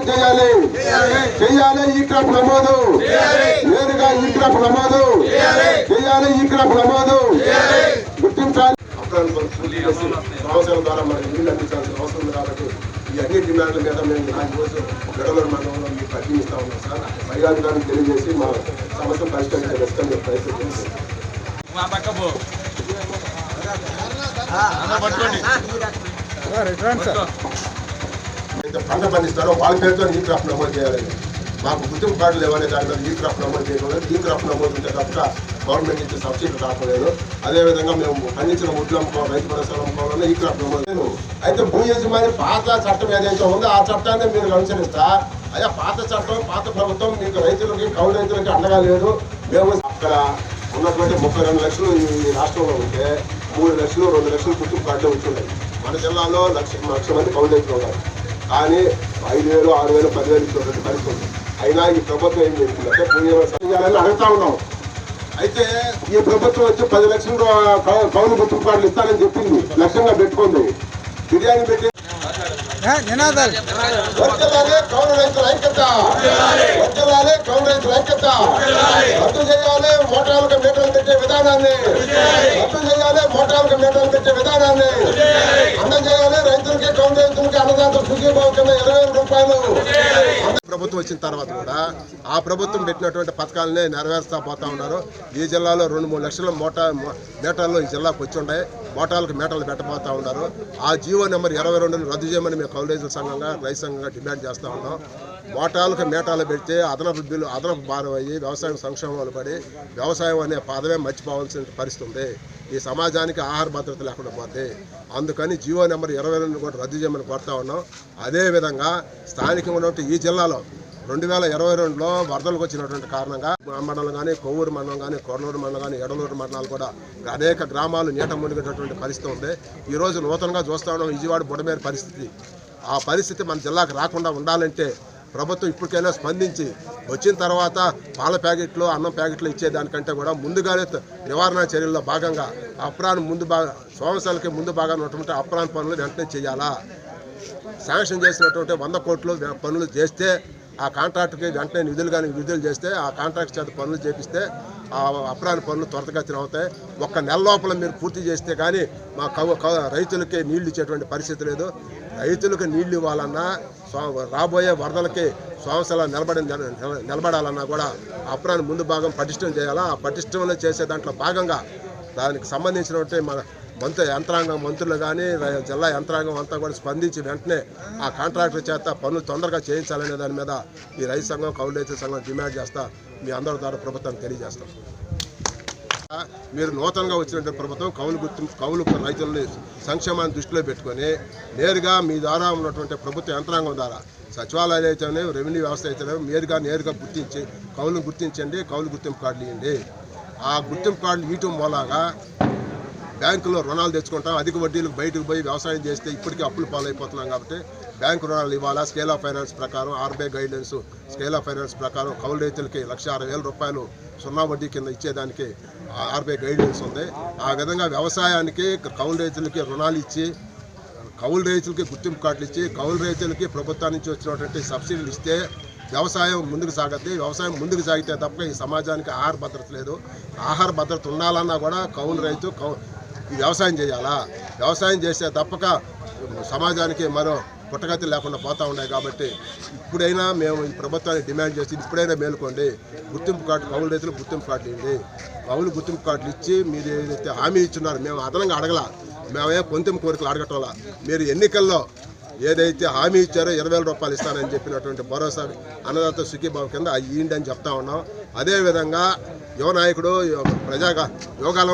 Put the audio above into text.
చేయాలి ఈ క్రాప్ నమోదు, నేరుగా ఈ క్రాప్ నమోదు చేయాలి, ఈ క్రాప్ నమోదు గుర్తించాలి. సంవత్సరాల ద్వారా మనకి నీళ్ళు అందించాల్సిన అవసరం ఉంది కాబట్టి ఈ అన్ని డిమాండ్ల మీద మేము ఈరోజు గడవల మండలంలో మీకు అర్జీస్తా ఉన్నాం సార్. పైగాధికారులకు తెలియజేసి మా సమస్యను పరిష్కరించే వ్యక్తం ప్రయత్నం చేస్తాం. పంట పండిస్తారో వాళ్ళ పేరుతో ఈ క్రాప్ నమోదు చేయాలని మాకు గుర్తింపు కార్డులు లేవనే దాని మీద ఈ క్రాప్ నమోదు చేయకూడదు. ఈ క్రాప్ నమోదు ఉంటే తప్ప గవర్నమెంట్ నుంచి సబ్సిడీ రాకలేదు. అదేవిధంగా మేము పండించిన వడ్లు అమ్ముకోవాలి, రైతు భరోసాలు అమ్ముకోవాలన్నా ఈ క్రాప్ నమోదు. అయితే భూ యజమాని పాత చట్టం ఏదైతే ఉందో ఆ చట్టాన్ని మీరు అనుసరిస్తా. అయ్యా పాత చట్టం పాత ప్రభుత్వం మీకు రైతులకి కౌలు రైతులకి అండగా లేదు. మేము అక్కడ ఉన్నటువంటి 32 లక్షలు ఈ రాష్ట్రంలో ఉంటే 3 లక్షలు 2 లక్షలు గుర్తింపు కార్డులు వచ్చున్నాయి. మన జిల్లాలో లక్ష మంది కౌలు రైతులు ఉన్నారు. కానీ 5,000, 6,000, 10,000 ఇచ్చినటువంటి పరిస్థితి. అయినా ఈ ప్రభుత్వం ఏం చేస్తుందంటే చేయాలని అడుగుతా ఉన్నాం. అయితే ఈ ప్రభుత్వం వచ్చి 10 లక్షలు కౌలు గుర్తింపు కార్డులు ఇస్తానని చెప్పింది, లక్ష్యంగా పెట్టుకుంది. బిర్యానీ పెట్టి కౌలు రైతుల ఐక్యత, కౌలు రైతుల ఐక్యత రద్దు చేయాలి. మోటార్లకు మీటర్లు పెట్టే విధానాన్ని రద్దు చేయాలి. మోటార్లకు మీటర్లు పెట్టే విధానాన్ని అందజేయాలి. రైతులకి కౌలు రైతులకి అన్నదాత సుఖీభావ కింద 20,000 రూపాయలు. ప్రభుత్వం వచ్చిన తర్వాత కూడా ఆ ప్రభుత్వం పెట్టినటువంటి పథకాలనే నెరవేరుస్తా పోతా ఉన్నారు. ఈ జిల్లాలో 2-3 లక్షల మీటర్లు ఈ జిల్లాకు వచ్చి ఉన్నాయి. మోటార్లకు మీటర్లు పెట్టబోతా ఉన్నారు. ఆ జీవో నెంబర్ 22 రద్దు చేయమని మేము కౌలు రైతుల సంఘంగా రైతు సంఘంగా డిమాండ్ చేస్తూ ఉన్నాం. మోటార్లకు మీటర్లు పెడితే అదనపు భారం అయ్యి వ్యవసాయం సంక్షేమాలు పడి వ్యవసాయం అనే పదమే మర్చిపోవాల్సిన పరిస్థితి ఉంది. ఈ సమాజానికి ఆహార భద్రత లేకుండా పోతే అందుకని జీవో నెంబర్ 22 కూడా రద్దు చేయమని కోరుతా ఉన్నాం. అదేవిధంగా స్థానికంగా ఉన్నటువంటి ఈ జిల్లాలో 2022లో వరదలకు వచ్చినటువంటి కారణంగా మండలం కానీ, కొవ్వూరు మండలం కానీ, కొర్నూరు మండలం కానీ, ఎడలూరు మండలాలు కూడా అనేక గ్రామాలు నీట మునిగేటటువంటి పరిస్థితి ఉంది. ఈరోజు నూతనంగా చూస్తా ఉన్నాం విజయవాడ బుడమేరు పరిస్థితి. ఆ పరిస్థితి మన జిల్లాకు రాకుండా ఉండాలంటే ప్రభుత్వం ఇప్పటికైనా స్పందించి వచ్చిన తర్వాత పాల ప్యాకెట్లు, అన్నం ప్యాకెట్లు ఇచ్చేదానికంటే కూడా ముందుగానే నివారణ చర్యల్లో భాగంగా సంవత్సరాలకి ముందు భాగాన్ని ఉన్నటువంటి అప్రాణ పనులు వెంటనే చేయాలా. శాంక్షన్ చేసినటువంటి 100 కోట్లు పనులు చేస్తే ఆ కాంట్రాక్టుకి వెంటనే విడుదల చేస్తే ఆ కాంట్రాక్ట్ చేత పనులు చేపిస్తే ఆ అప్రాణ పనులు త్వరితగతిన అవుతాయి. 1 నెల లోపల మీరు పూర్తి చేస్తే కానీ మా రైతులకి నీళ్లు ఇచ్చేటువంటి పరిస్థితి లేదు. రైతులకు నీళ్లు ఇవ్వాలన్నా రాబోయే వరదలకి సంవత్సరాలు నిలబడాలన్నా కూడా అప్రాణ ముందు భాగం పటిష్టం చేయాలా. ఆ పటిష్టంలో చేసే దాంట్లో భాగంగా దానికి సంబంధించినటువంటి మన మంత్రులు కానీ జిల్లా యంత్రాంగం అంతా కూడా స్పందించి వెంటనే ఆ కాంట్రాక్టర్ చేత పనులు తొందరగా చేయించాలనే దాని మీద ఈ రైతు సంఘం, కౌలు రైతుల సంఘం డిమాండ్ చేస్తా మీ అందరి ద్వారా ప్రభుత్వానికి తెలియజేస్తాం. మీరు నూతనంగా వచ్చినటువంటి ప్రభుత్వం కౌలు రైతులని సంక్షేమాన్ని దృష్టిలో పెట్టుకొని నేరుగా మీ ద్వారా ఉన్నటువంటి ప్రభుత్వ యంత్రాంగం ద్వారా సచివాలయాలు అయితేనే, రెవెన్యూ వ్యవస్థ అయితేనే నేరుగా గుర్తించి కౌలును గుర్తించండి, కౌలు గుర్తింపు కార్డులు ఇవ్వండి. ఆ గుర్తింపు కార్డులు ఇవ్వటం మూలంగా బ్యాంకులో రుణాలు తెచ్చుకుంటాం. అధిక వడ్డీలకు బయటకు పోయి వ్యవసాయం చేస్తే ఇప్పటికీ అప్పులు పాలైపోతున్నాం కాబట్టి బ్యాంకు రుణాలు ఇవ్వాలా. స్కేల్ ఆఫ్ ఫైనాన్స్ ప్రకారం RBI guidelines scale of finance ప్రకారం కౌలు రైతులకి 1,60,000 రూపాయలు 0 వడ్డీ కింద ఇచ్చేదానికి ఆర్బీఐ గైడ్లైన్స్ ఉంది. ఆ విధంగా వ్యవసాయానికి కౌలు రైతులకి రుణాలు ఇచ్చి, కౌలు రైతులకి గుర్తింపు కార్డులు ఇచ్చి, కౌలు రైతులకి ప్రభుత్వం నుంచి వచ్చినటువంటి సబ్సిడీలు ఇస్తే వ్యవసాయం ముందుకు సాగద్ది. వ్యవసాయం ముందుకు సాగితే తప్ప ఈ సమాజానికి ఆహార భద్రత లేదు. ఆహార భద్రత ఉండాలన్నా కూడా కౌలు రైతు వ్యవసాయం చేయాలా. వ్యవసాయం చేస్తే తప్పక సమాజానికి మరో పుట్టగతి లేకుండా పోతూ ఉన్నాయి. కాబట్టి ఇప్పుడైనా మేము ఈ ప్రభుత్వాన్ని డిమాండ్ చేసి ఇప్పుడైనా మేలుకోండి. గుర్తింపు కార్డు కౌలు రైతులు గుర్తింపు కార్డులు ఇవ్వండి. కౌలు గుర్తింపు కార్డులు ఇచ్చి మీరు ఏదైతే హామీ ఇచ్చున్నారు, మేము అదనంగా అడగల, మేమే కొంచెం కోరికలు అడగటంలా. మీరు ఎన్నికల్లో ఏదైతే హామీ ఇచ్చారో 20,000 రూపాయలు ఇస్తానని చెప్పినటువంటి భరోసా అన్నదాత సుఖీభావ కింద ఇవ్వండి అని చెప్తా ఉన్నాం. అదేవిధంగా యువ నాయకుడు యోగాల